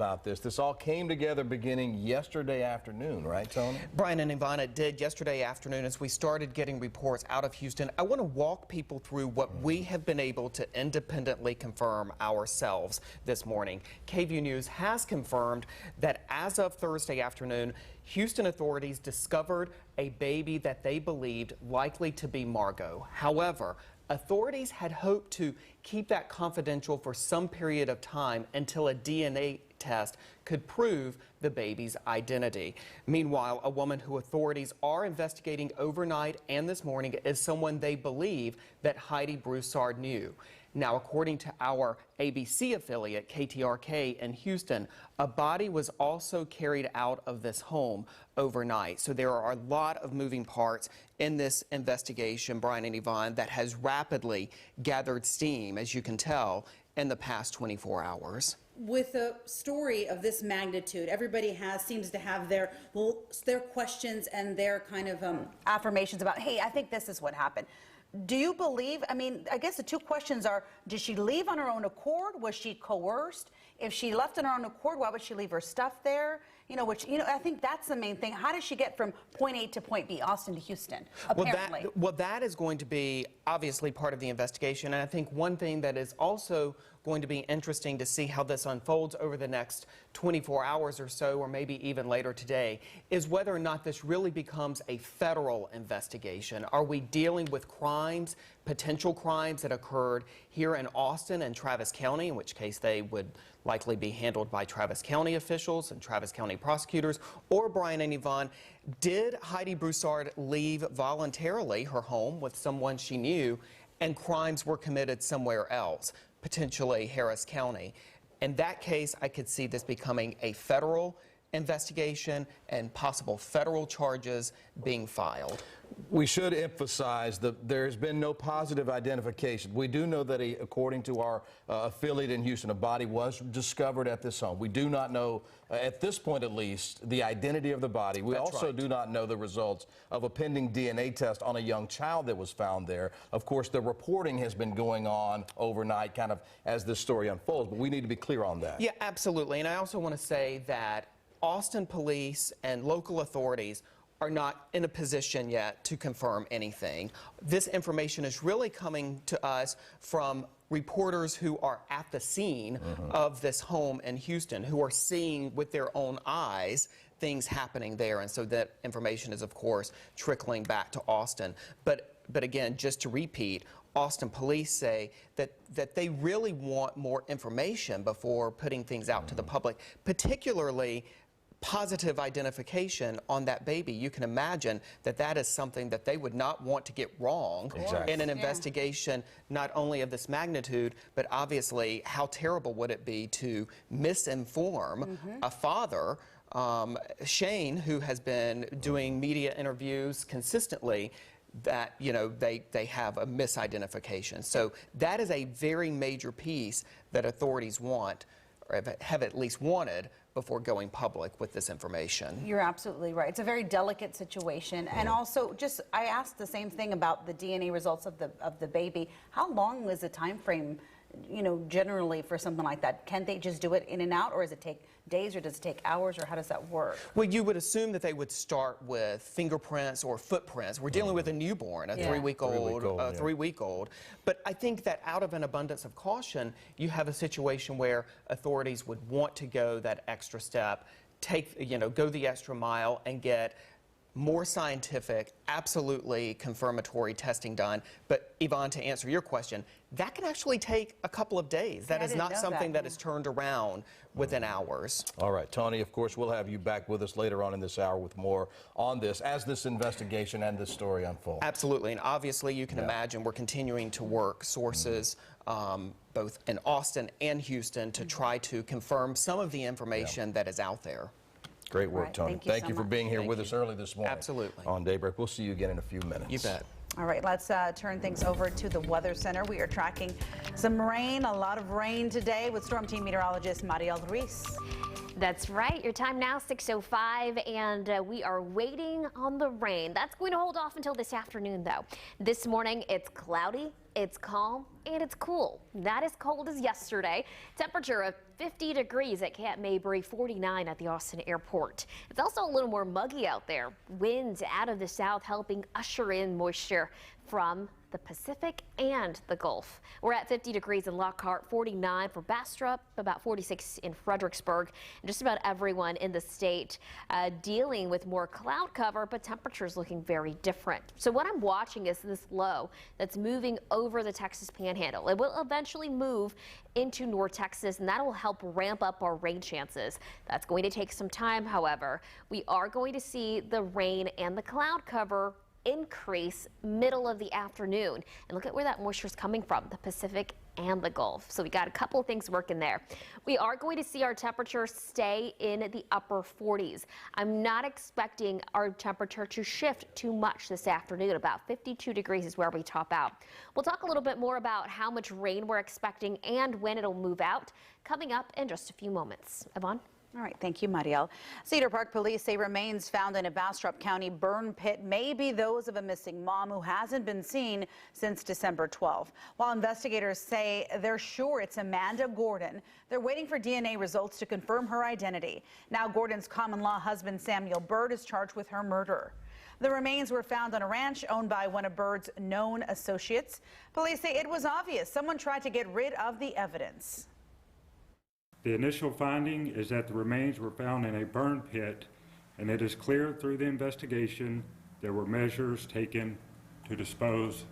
about this. This all came together beginning yesterday afternoon, right, Tony? Brian and Yvonne, it did yesterday afternoon as we started getting reports out of Houston. I want to walk people through what we have been able to independently confirm ourselves this morning. KVUE News has confirmed that as of Thursday afternoon, Houston authorities discovered a baby that they believed likely to be Margot. However, authorities had hoped to keep that confidential for some period of time until a DNA test could prove the baby's identity. Meanwhile, a woman who authorities are investigating overnight and this morning is someone they believe that Heidi Broussard knew. Now, according to our ABC affiliate, KTRK in Houston, a body was also carried out of this home overnight. So there are a lot of moving parts in this investigation, Brian and Yvonne, that has rapidly gathered steam, as you can tell, in the past 24 hours. With a story of this magnitude, everybody seems to have their questions and their kind of affirmations about, hey, I think this is what happened. Do you believe, I mean, I guess the two questions are, did she leave on her own accord? Was she coerced? If she left on her own accord, why would she leave her stuff there? I think that's the main thing. How does she get from point A to point B, Austin to Houston, apparently? Well, that is going to be obviously part of the investigation. And I think one thing that is also going to be interesting to see how this unfolds over the next 24 hours or so, or maybe even later today, is whether or not this really becomes a federal investigation. Are we dealing with crimes, potential crimes that occurred here in Austin and Travis County, in which case they would likely be handled by Travis County officials and Travis County prosecutors? Or, Brian and Yvonne, did Heidi Broussard leave voluntarily her home with someone she knew and crimes were committed somewhere else, potentially Harris County? In that case, I could see this becoming a federal investigation and possible federal charges being filed. We should emphasize that there's been no positive identification. We do know that, according to our affiliate in Houston, a body was discovered at this home. We do not know, at this point at least, the identity of the body. We also do not know the results of a pending DNA test on a young child that was found there. Of course, the reporting has been going on overnight, kind of as this story unfolds, but we need to be clear on that. Yeah, absolutely. And I also want to say that Austin police and local authorities are not in a position yet to confirm anything. This information is really coming to us from reporters who are at the scene of this home in Houston, who are seeing with their own eyes things happening there. And so that information is, of course, trickling back to Austin. But again, just to repeat, Austin police say that they really want more information before putting things out to the public, particularly positive identification on that baby. You can imagine that that is something that they would not want to get wrong in an investigation, not only of this magnitude, but obviously how terrible would it be to misinform a father, Shane, who has been doing media interviews consistently, that, they have a misidentification. So that is a very major piece that authorities want, or have at least wanted, before going public with this information. You're absolutely right. It's a very delicate situation. And also, I asked the same thing about the DNA results of the baby. How long is the time frame, generally for something like that? Can they just do it in and out, or does it take days, or does it take hours, or how does that work? Well, you would assume that they would start with fingerprints or footprints. We're dealing with a newborn, a three-week-old. But I think that out of an abundance of caution, you have a situation where authorities would want to go that extra step, go the extra mile and get more scientific, absolutely confirmatory testing done. But Yvonne, to answer your question, that can actually take a couple of days. That is not something that is turned around within hours. All right, Tony, of course, we'll have you back with us later on in this hour with more on this as this investigation and this story unfold. Absolutely, and obviously you can imagine we're continuing to work sources both in Austin and Houston to try to confirm some of the information that is out there. Great work, Tony. Thank you for being here with us early this morning. Absolutely. On Daybreak. We'll see you again in a few minutes. You bet. All right, let's turn things over to the Weather Center. We are tracking some rain, a lot of rain today with Storm Team meteorologist Mariel Ruiz. That's right. Your time now, 6:05, and we are waiting on the rain. That's going to hold off until this afternoon, though. This morning, it's cloudy, it's calm, and it's cool. Not as cold as yesterday. Temperature of 50 degrees at Camp Mabry, 49 at the Austin airport. It's also a little more muggy out there. Winds out of the south helping usher in moisture from the Pacific and the Gulf. We're at 50 degrees in Lockhart, 49 for Bastrop, about 46 in Fredericksburg, and just about everyone in the state dealing with more cloud cover, but temperatures looking very different. So what I'm watching is this low that's moving over the Texas Panhandle. It will eventually move into North Texas, and that will help ramp up our rain chances. That's going to take some time, however. We are going to see the rain and the cloud cover increase middle of the afternoon. And look at where that moisture is coming from, the Pacific and the Gulf. So we got a couple of things working there. We are going to see our temperature stay in the upper 40s. I'm not expecting our temperature to shift too much this afternoon. About 52 degrees is where we top out. We'll talk a little bit more about how much rain we're expecting and when it'll move out coming up in just a few moments. Yvonne? All right, thank you, Mariel. Cedar Park police say remains found in a Bastrop County burn pit may be those of a missing mom who hasn't been seen since December 12. While investigators say they're sure it's Amanda Gordon, they're waiting for DNA results to confirm her identity. Now Gordon's common-law husband Samuel Bird is charged with her murder. The remains were found on a ranch owned by one of Bird's known associates. Police say it was obvious someone tried to get rid of the evidence. The initial finding is that the remains were found in a burn pit, and it is clear through the investigation there were measures taken to dispose